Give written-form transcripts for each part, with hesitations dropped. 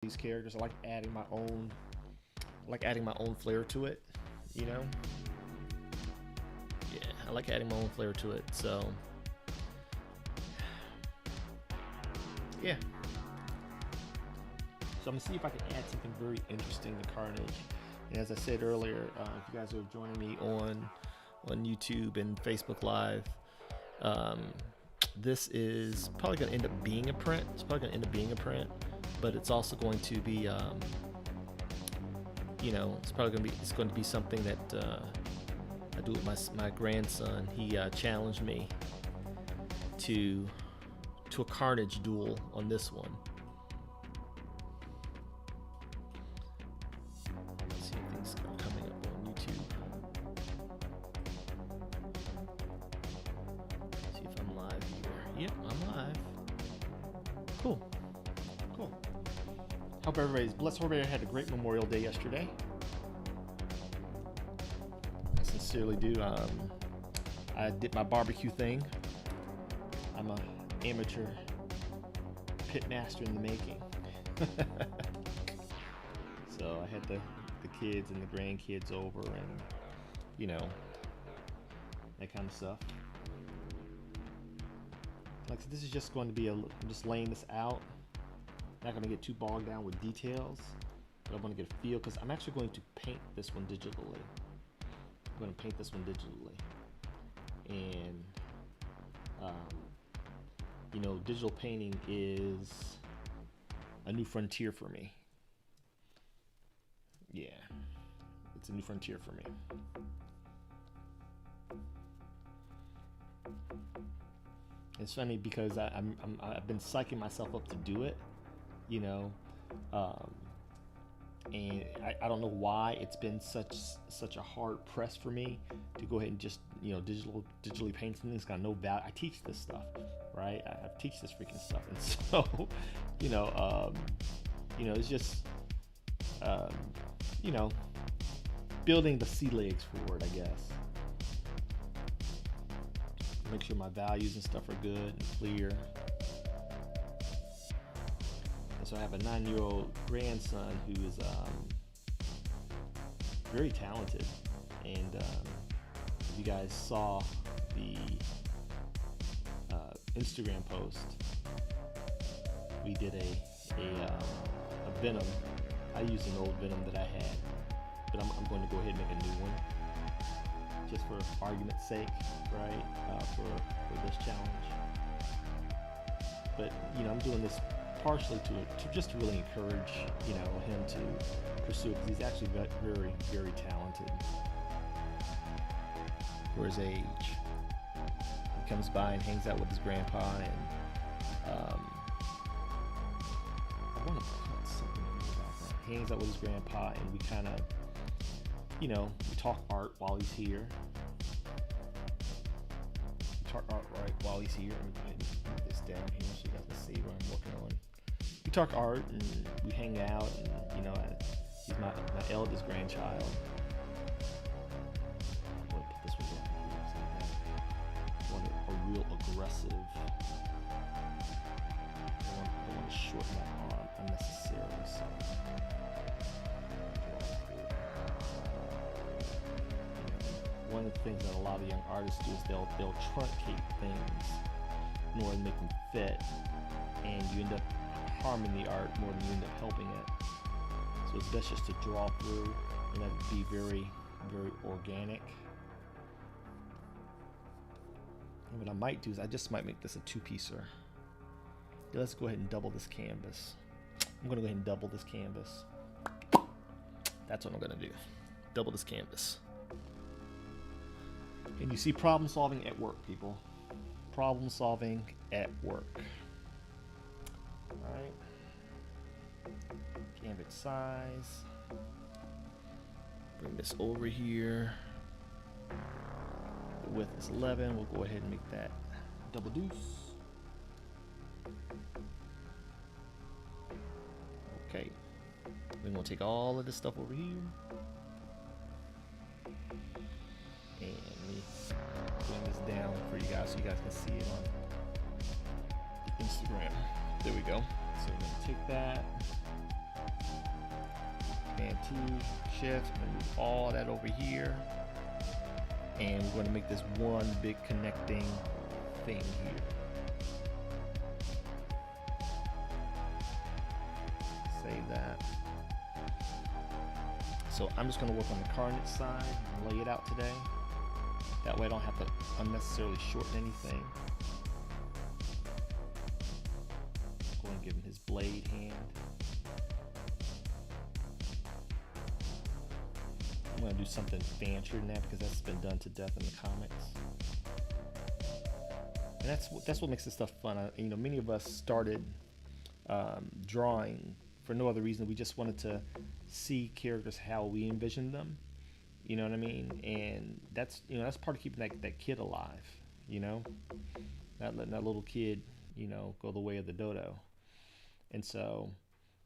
these characters. I like adding my own, flair to it. You know, yeah, I like adding my own flair to it. So yeah. So I'm gonna see if I can add something very interesting to Carnage. And as I said earlier, if you guys are joining me on YouTube and Facebook Live, this is probably going to end up being a print. But it's also going to be, it's going to be something that I do with my grandson. He challenged me to a Carnage duel on this one. Let's see if things are coming up on YouTube. See if I'm live here. Yep, I'm live. Cool. Hope everybody's blessed. Hope everybody had a great Memorial Day yesterday. I sincerely do. I did my barbecue thing. I'm an amateur pit master in the making. So I had the kids and the grandkids over, and you know, that kind of stuff. Like, so this is just going to be I'm just laying this out. Not going to get too bogged down with details, but I want to get a feel, because I'm actually going to paint this one digitally. And digital painting is a new frontier for me. Yeah, it's a new frontier for me. It's funny because I've been psyching myself up to do it, you know, and I don't know why it's been such a hard press for me to go ahead and just, you know, digitally paint something that's got no value. I teach this stuff, right? I teach this freaking stuff, and so it's just building the sea legs for it, I guess. Make sure my values and stuff are good and clear. And so I have a 9-year-old grandson who is very talented. And if you guys saw the Instagram post, we did a Venom. I used an old Venom that I had, but I'm going to go ahead and make a new one, just for argument's sake, right? For this challenge. But I'm doing this partially to just to really encourage him to pursue it, because he's actually very, very talented for his age. He comes by and hangs out with his grandpa, and I want to put something in the background. He hangs out with his grandpa, and we kind of we talk art while he's here. Let me go ahead and put this down here so you guys can see what I'm working on. We talk art and we hang out, and he's my eldest grandchild. I'm gonna put this one down here so I want a real aggressive. I don't want to shorten my arm unnecessarily, so. One of the things that a lot of young artists do is they'll truncate things in order to make them fit, and you end up harming the art more than you end up helping it. So it's best just to draw through and let it be very, very organic. And what I might do is I just might make this a two-piecer. Yeah, let's go ahead and double this canvas. I'm going to go ahead and double this canvas. That's what I'm going to do. Double this canvas. And you see problem solving at work, people. Problem solving at work. Alright. Canvas size. Bring this over here. The width is 11. We'll go ahead and make that double deuce. Okay. Then we'll take all of this stuff over here. And bring this down for you guys so you guys can see it on Instagram. There we go. So we're going to take that. shift. I'm gonna move all that over here, and we're gonna make this one big connecting thing here. Save that. So I'm just gonna work on the Carnage side and lay it out today. That way I don't have to unnecessarily shorten anything. Go and give him his blade hand. I'm gonna do something fancier than that because that's been done to death in the comics. And that's what makes this stuff fun. You know, many of us started drawing for no other reason. We just wanted to see characters how we envisioned them. You know what I mean? And that's, you know, that's part of keeping that kid alive. You know, not letting that little kid, you know, go the way of the dodo. And so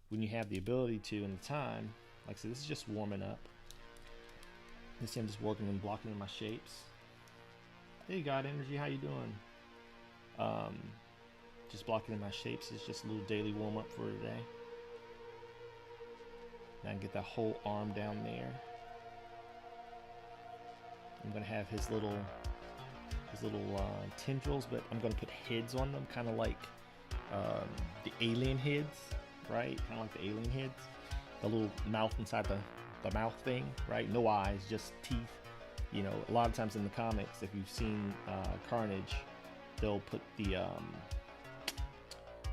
when you have the ability to and the time, like I said, this is just warming up. You see I'm just working and blocking in my shapes. Hey God Energy, how you doing? Just blocking in my shapes is just a little daily warm up for today. Now I can get that whole arm down there. I'm gonna have his little tendrils, but I'm gonna put heads on them, kind of like the alien heads, right? Kind of like the alien heads. The little mouth inside the mouth thing, right? No eyes, just teeth. You know, a lot of times in the comics, if you've seen Carnage, they'll put they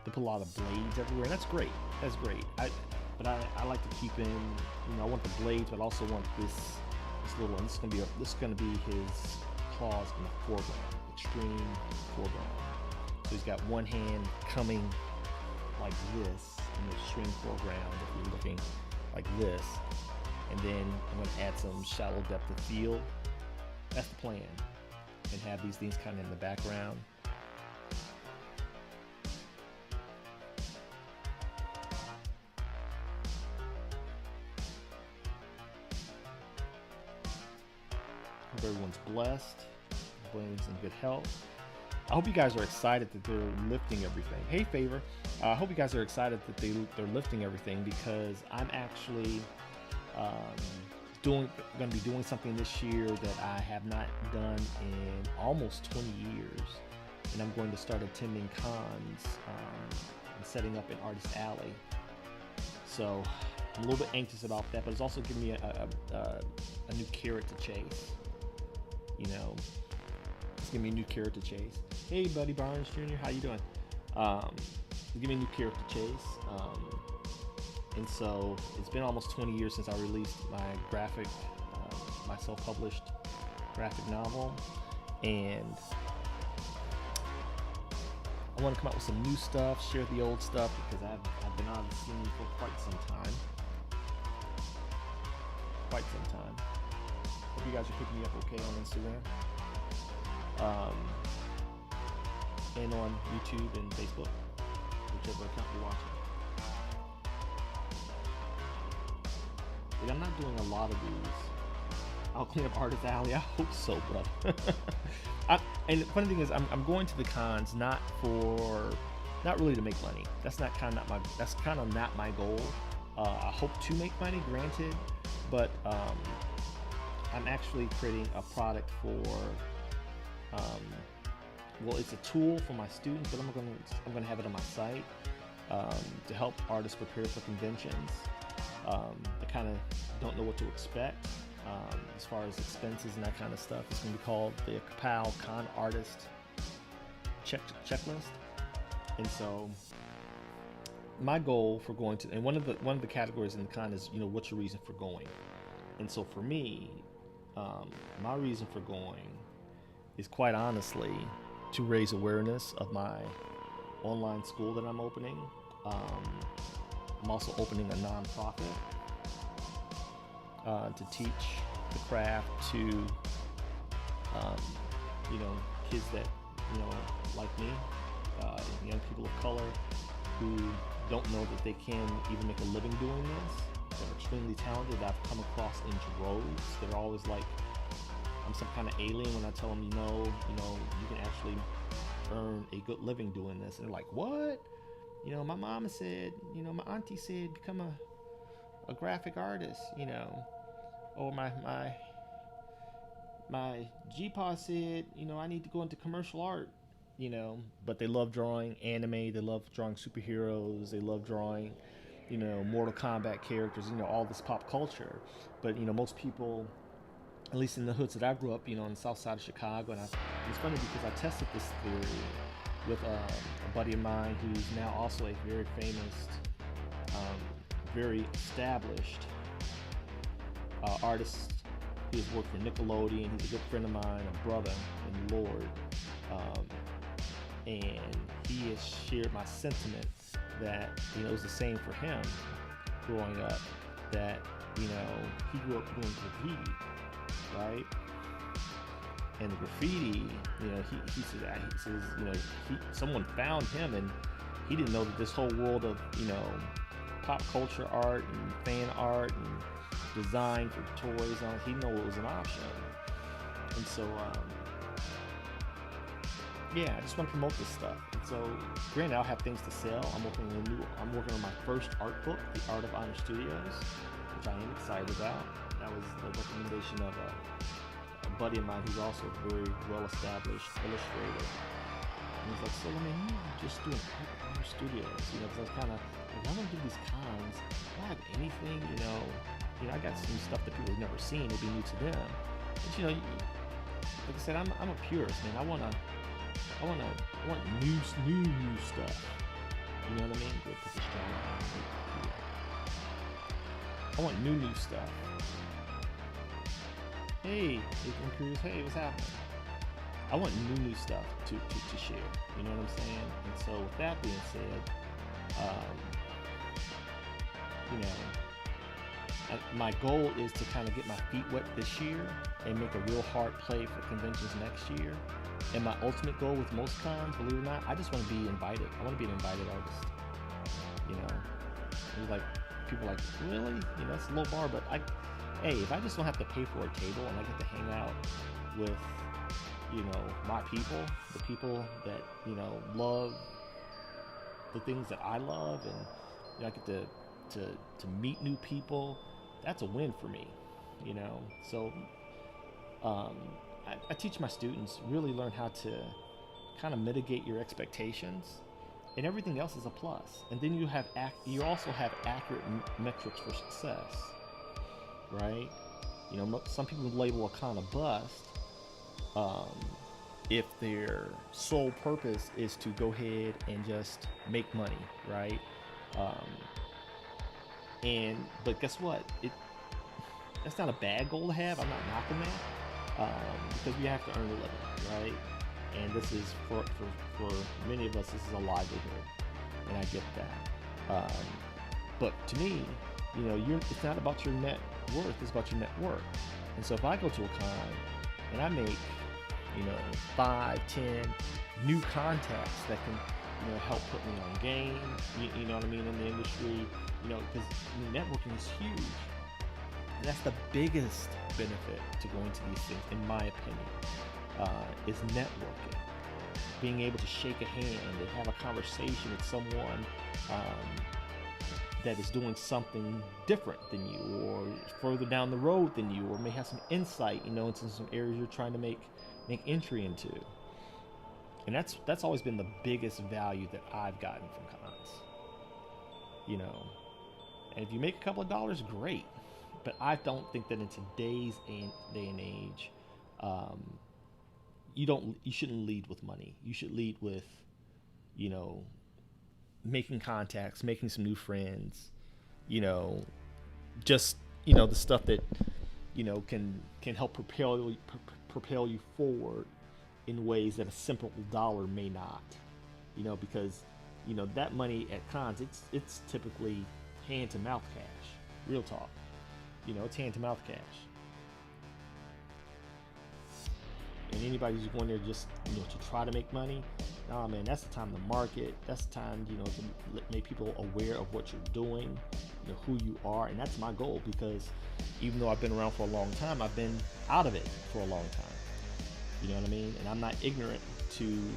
put a lot of blades everywhere, and that's great. That's great. But I like to keep in, you know, I want the blades, but I also want this little one. This is gonna be his claws in the foreground, extreme foreground. So he's got one hand coming like this in the extreme foreground if you're looking like this. And then I'm going to add some shallow depth of field. That's the plan. And have these things kind of in the background. Hope everyone's blessed. Everyone's in good health. I hope you guys are excited that they're lifting everything. Hey, Favor. I hope you guys are excited that they're lifting everything, because I'm actually going to be doing something this year that I have not done in almost 20 years, and I'm going to start attending cons and setting up an Artist Alley. So I'm a little bit anxious about that, but it's also giving me a new carrot to chase. You know, it's giving me a new carrot to chase. Hey, Buddy Barnes Jr., how you doing? Give me a new character to chase. And so it's been almost 20 years since I released my my self-published graphic novel, and I want to come out with some new stuff, share the old stuff, because I've been on the scene for quite some time. Hope you guys are picking me up okay on Instagram, and on YouTube and Facebook, whichever account you're watching. I'm not doing a lot of these. I'll clean up Artist Alley. I hope so, brother. And the funny thing is, I'm going to the cons not really to make money. That's kind of not my goal. I hope to make money, granted, but I'm actually creating a product for. Well, it's a tool for my students, but I'm gonna have it on my site to help artists prepare for conventions. They kind of don't know what to expect as far as expenses and that kind of stuff. It's going to be called the Ka-Pow Con Artist Checklist. And so my goal for going to, and one of the categories in the con is, you know, what's your reason for going? And so for me, my reason for going is quite honestly to raise awareness of my online school that I'm opening. I'm also opening a nonprofit to teach the craft to, you know, kids that, you know, like me, young people of color who don't know that they can even make a living doing this. They're extremely talented that I've come across in droves. They're always like, I'm some kind of alien when I tell them, you know, you can actually earn a good living doing this. And they're like, what? You know, my mama said, you know, my auntie said, become a graphic artist, or my GPA said, I need to go into commercial art, but they love drawing anime, they love drawing superheroes, they love drawing, Mortal Kombat characters, all this pop culture. But, most people, at least in the hoods that I grew up, on the south side of Chicago, and it's funny because I tested this theory with a buddy of mine who's now also a very famous, very established artist. He's worked for Nickelodeon. He's a good friend of mine, a brother in the Lord. And he has shared my sentiment that, it was the same for him growing up, that, he grew up doing graffiti, right? And the graffiti, he says, someone found him and he didn't know that this whole world of, pop culture art and fan art and design for toys, he didn't know it was an option. And so, I just want to promote this stuff. And so, granted, I'll have things to sell. I'm working on my first art book, The Art of Honor Studios, which I am excited about. That was the recommendation of a buddy of mine who's also a very well-established illustrator. And he's like, so I mean, you just doing Art of Honor Studios, because I was kind of like, I don't do these cons. I don't have anything, I got some stuff that people have never seen. It'd be new to them. But like I said, I'm a purist, man. I want new stuff. You know what I mean? Good, put this down. I want new stuff. Hey, Ethan Cruz. Hey, what's happening? I want new stuff to share. You know what I'm saying? And so with that being said, my goal is to kind of get my feet wet this year and make a real hard play for conventions next year. And my ultimate goal with most cons, believe it or not, I just want to be invited. I want to be an invited artist. Like people are like, really? It's a low bar, but hey, if I just don't have to pay for a table and I get to hang out with, my people, the people that, love the things that I love, and I get to meet new people, that's a win for me, So I teach my students really learn how to kind of mitigate your expectations, and everything else is a plus. And then you also have accurate metrics for success, right? Some people label a con a bust if their sole purpose is to go ahead and just make money, right? But guess what? That's not a bad goal to have. I'm not knocking that, because we have to earn a living, right? And this is for many of us, this is a livelihood, and I get that. But to me, it's not about your net worth; it's about your network. And so if I go to a con and I make, 5, 10 new contacts that can, help put me on game, you know what I mean, in the industry, because networking is huge. And that's the biggest benefit to going to these things, in my opinion, is networking. Being able to shake a hand and have a conversation with someone that is doing something different than you, or further down the road than you, or may have some insight, into some areas you're trying to make entry into. And that's always been the biggest value that I've gotten from cons. And if you make a couple of dollars, great. But I don't think that in today's day and age, you shouldn't lead with money. You should lead with, making contacts, making some new friends, just, the stuff that, can help propel you forward in ways that a simple dollar may not, because, that money at cons, it's typically hand to mouth cash, real talk. It's hand to mouth cash. And anybody who's going there just, to try to make money, nah, man, that's the time to market. That's the time, to make people aware of what you're doing, who you are. And that's my goal, because even though I've been around for a long time, I've been out of it for a long time. You know what I mean? And I'm not ignorant to,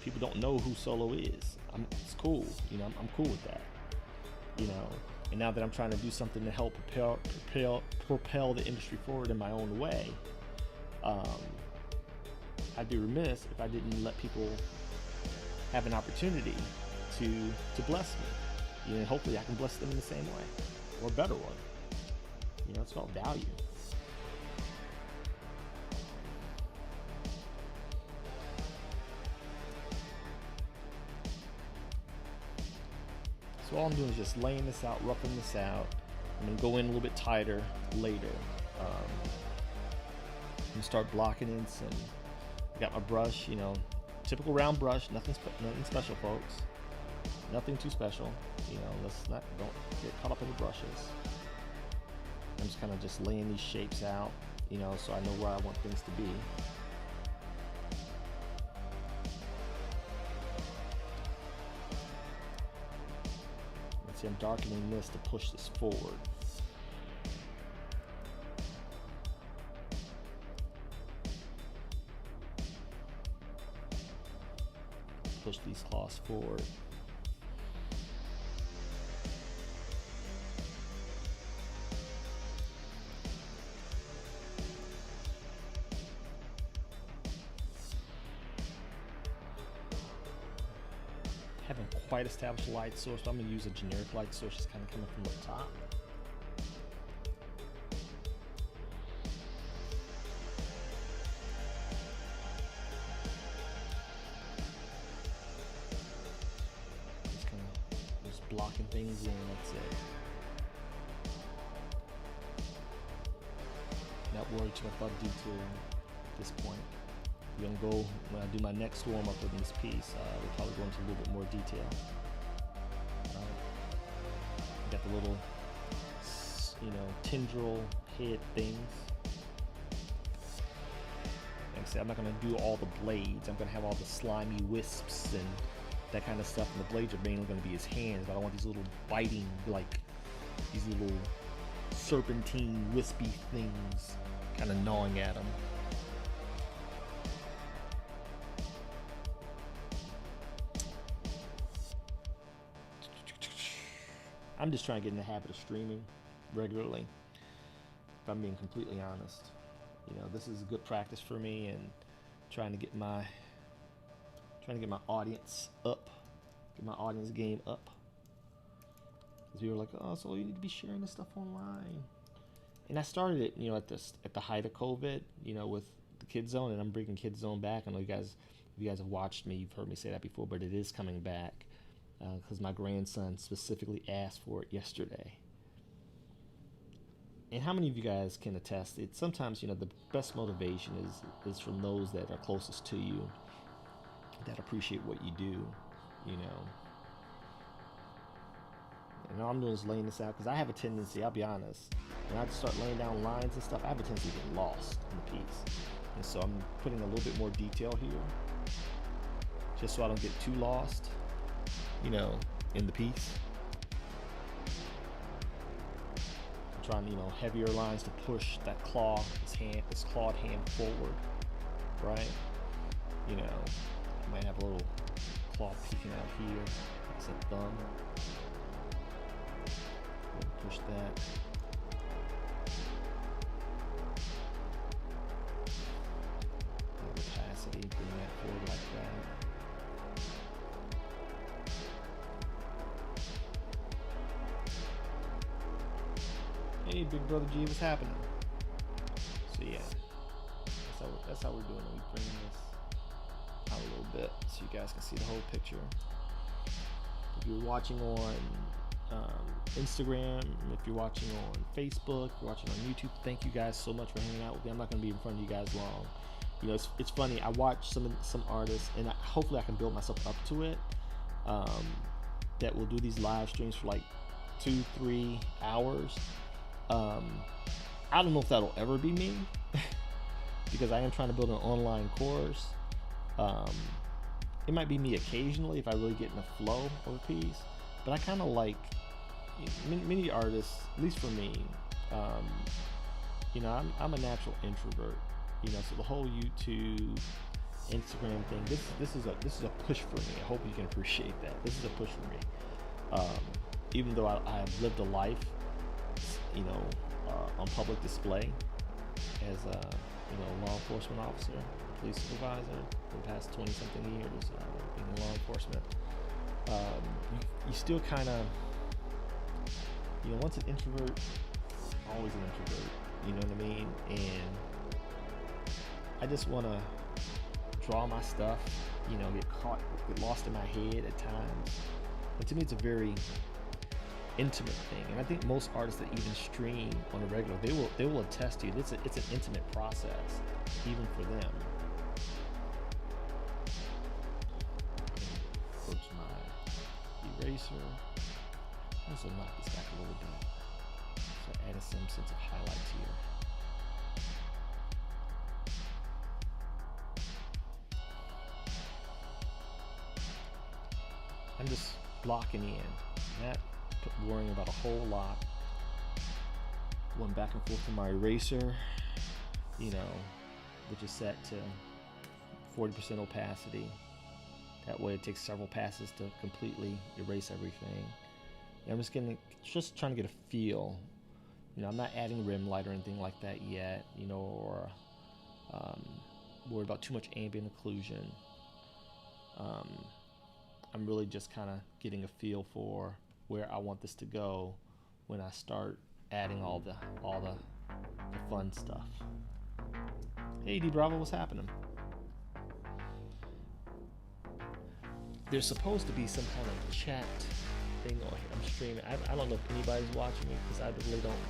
people don't know who Solo is. It's cool. I'm cool with that. And now that I'm trying to do something to help propel the industry forward in my own way, I'd be remiss if I didn't let people have an opportunity to bless me. You know, hopefully I can bless them in the same way, or a better one. You know, it's called value. So all I'm doing is just laying this out, roughing this out. I'm gonna go in a little bit tighter later. I'm gonna start blocking in some. I got my brush, you know, typical round brush, nothing special, folks. Nothing too special. You know, don't get caught up in the brushes. I'm just kind of just laying these shapes out, you know, so I know where I want things to be. See, I'm darkening this to push this forward. Push these cloths forward. Haven't quite established a light source, so I'm going to use a generic light source just kind of coming from the top. Just blocking things in, that's it. Not worried too much about detail at this point. We're gonna go, when I do my next warm up with this piece, we'll probably go into a little bit more detail. Got the little, you know, tendril head things. Like I said, I'm not gonna do all the blades. I'm gonna have all the slimy wisps and that kind of stuff, and the blades are mainly gonna be his hands, but I want these little biting, like these little serpentine, wispy things kind of gnawing at him. I'm just trying to get in the habit of streaming regularly, if I'm being completely honest. You know, this is a good practice for me, and trying to get my audience up, get my audience game up. Because people are like, oh, so you need to be sharing this stuff online. And I started it, you know, at the height of COVID, you know, with the Kids Zone, and I'm bringing Kids Zone back. I know you guys have watched me, you've heard me say that before, but it is coming back. Because my grandson specifically asked for it yesterday. And how many of you guys can attest it? Sometimes, you know, the best motivation is from those that are closest to you, that appreciate what you do, you know. And all I'm doing is laying this out, because I have a tendency, I'll be honest, when I start laying down lines and stuff, I have a tendency to get lost in the piece. And so I'm putting a little bit more detail here, just so I don't get too lost, you know, in the piece. I'm trying, you know, heavier lines to push that claw, this clawed hand forward, right? You know, I might have a little claw peeking out here. That's a thumb. Push that. Opacity, bring that forward like that. Hey, big brother G, what's happening? So yeah, that's how we're doing it. We bring this out a little bit so you guys can see the whole picture. If you're watching on Instagram, if you're watching on Facebook, if you're watching on YouTube, thank you guys so much for hanging out with me. I'm not going to be in front of you guys long. You know, it's funny. I watch some artists, and hopefully I can build myself up to it. That will do these live streams for like 2-3 hours. I don't know if that'll ever be me because I am trying to build an online course. It might be me occasionally if I really get in the flow of a piece, but I kind of like many artists, at least for me. You know, I'm a natural introvert. You know, so the whole YouTube, Instagram thing, this is a push for me. I hope you can appreciate that. This is a push for me. even though I've lived a life, you know, on public display as a law enforcement officer, police supervisor for the past 20 something years, being in law enforcement, you still kind of, once an introvert, always an introvert, you know what I mean? And I just want to draw my stuff, get lost in my head at times. But to me, it's a very intimate thing, and I think most artists that even stream on a regular, they will attest to you. It's an intimate process, even for them. Go to my eraser. Also knock this back a little bit, so adding some sense of highlights here. I'm just blocking in, not worrying about a whole lot. Going back and forth with my eraser, which is set to 40% opacity. That way it takes several passes to completely erase everything. And I'm just trying to get a feel. I'm not adding rim light or anything like that yet, or worried about too much ambient occlusion. I'm really just kind of getting a feel for where I want this to go when I start adding all the fun stuff. Hey D Bravo, what's happening? There's supposed to be some kind of chat thing on here. I'm streaming. I don't know if anybody's watching me because I really don't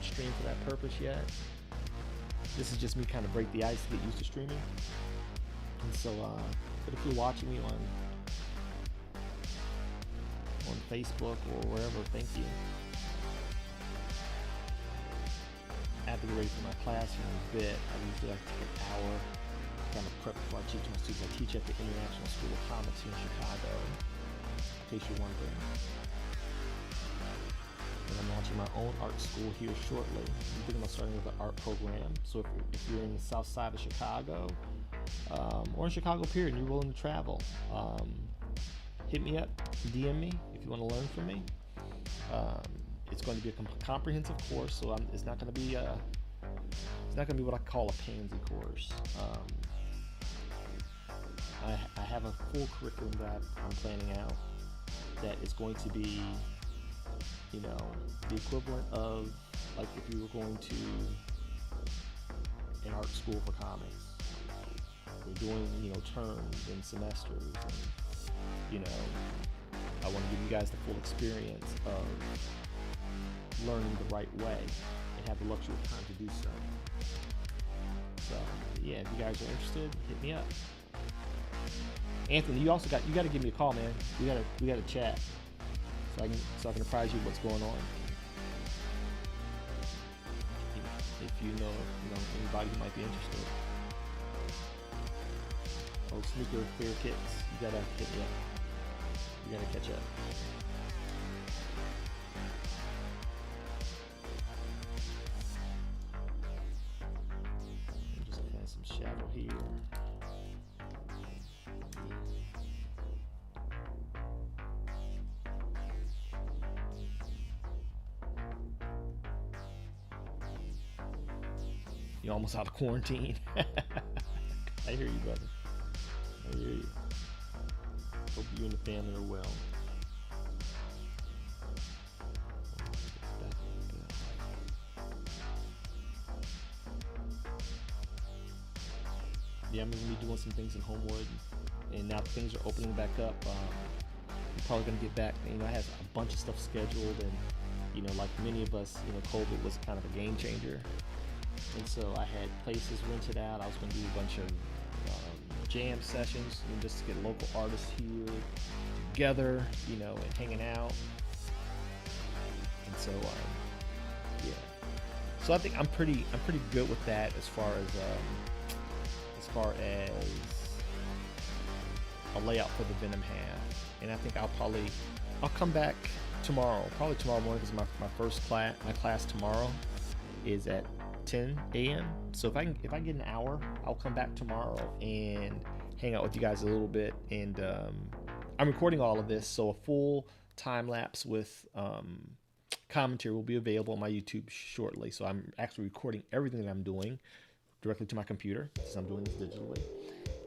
stream for that purpose yet. This is just me kind of break the ice to get used to streaming. And so, but if you're watching me on Facebook or wherever, thank you. I have to get ready for my class here in a bit. I usually like to take an hour kind of prep before I teach my students. I teach at the International School of Comics here in Chicago, in case you're wondering. And I'm launching my own art school here shortly. I'm thinking about starting with an art program. So if you're in the south side of Chicago, or in Chicago period, and you're willing to travel, hit me up, DM me if you want to learn from me. It's going to be a comprehensive course, so it's not going to be what I call a pansy course. I have a full curriculum that I'm planning out that is going to be, the equivalent of like if you were going to an art school for comics. We're doing, terms and semesters, and I want to give you guys the full experience of learning the right way and have the luxury of time to do so. So yeah, if you guys are interested, hit me up. Anthony, you got to give me a call, man. We got to chat so I can apprise you what's going on. If you know anybody who might be interested. Oh, sneaker fair kits, you gotta hit me up. You gotta catch up. I'm just add some shadow here. You're almost out of quarantine. I hear you, brother. I hear you. Hope you and the family are well. Yeah, I'm going to be doing some things in Homewood, and now things are opening back up. I'm probably going to get back. I have a bunch of stuff scheduled, and like many of us, COVID was kind of a game changer. And so I had places rented out. I was going to do a bunch of jam sessions, just to get local artists here together, and hanging out. And so, yeah. So I think I'm pretty good with that as far as a layout for the Venom half. And I think I'll come back tomorrow, probably tomorrow morning, because my class tomorrow is at 10 a.m. So if I get an hour, I'll come back tomorrow and hang out with you guys a little bit. And I'm recording all of this, so a full time lapse with commentary will be available on my YouTube shortly. So I'm actually recording everything that I'm doing directly to my computer, since I'm doing this digitally.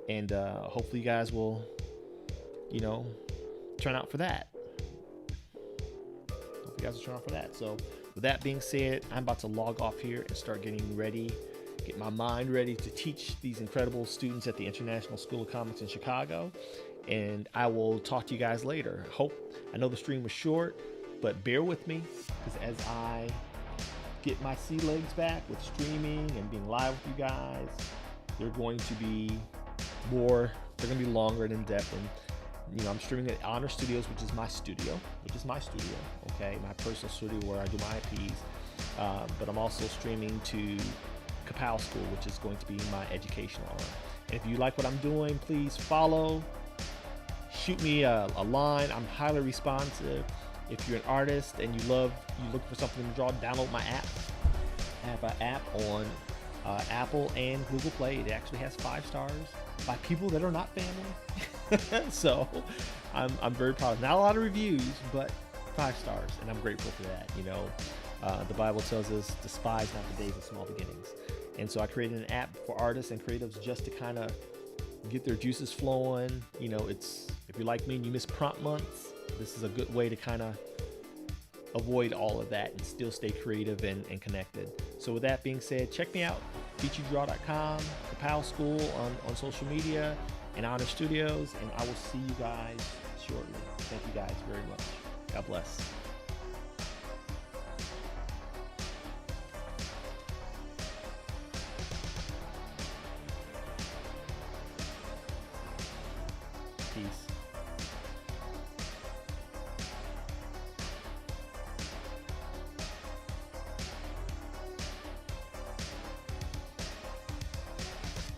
And hopefully you guys will, turn out for that. Hopefully you guys will turn out for that. So with that being said, I'm about to log off here and start getting ready, get my mind ready to teach these incredible students at the International School of Comics in Chicago. And I will talk to you guys later. I know the stream was short, but bear with me, because as I get my sea legs back with streaming and being live with you guys, they're going to be longer and in depth. And I'm streaming at Honor Studios, which is my studio. Okay, my personal studio where I do my IPs. But I'm also streaming to Ka-Pow School, which is going to be my educational arm. And if you like what I'm doing, please follow. Shoot me a line. I'm highly responsive. If you're an artist and you look for something to draw, download my app. I have an app on Apple and Google Play. It actually has 5 stars by people that are not family. So I'm very proud of it. Not a lot of reviews, but 5 stars, and I'm grateful for that. The Bible tells us, despise not the days of small beginnings. And so I created an app for artists and creatives just to kind of get their juices flowing. If you're like me and you miss prompt months, this is a good way to kind of avoid all of that and still stay creative and connected. So with that being said, check me out, teachyoudraw.com, Ka-Pow School on social media, and Honor Studios, and I will see you guys shortly. Thank you guys very much. God bless.